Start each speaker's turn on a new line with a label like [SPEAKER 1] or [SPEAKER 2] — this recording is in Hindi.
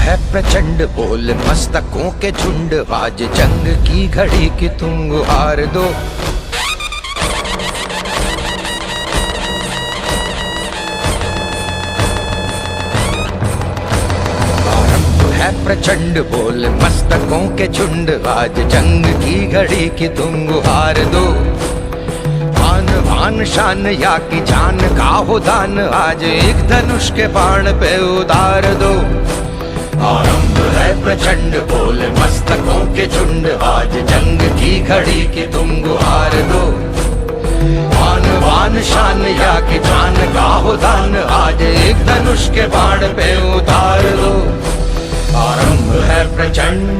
[SPEAKER 1] है प्रचंड बोल मस्तकों के झुंड, आज जंग की घड़ी की तुम गुहार दो। आरंभ है प्रचंड बोल मस्तकों के झुंड, आज जंग की घड़ी की तुम गुहार दो। आन बान शान या की जान का हो दान, आज एक धनुष के बाण पे उतार दो। आरंभ है प्रचंड बोल मस्तकों के झुंड, आज जंग की घड़ी की तुम गुहार दो। आन बान शान या की जान का हो दान, आज एक धनुष के बाण पे उतार दो। आरंभ है प्रचंड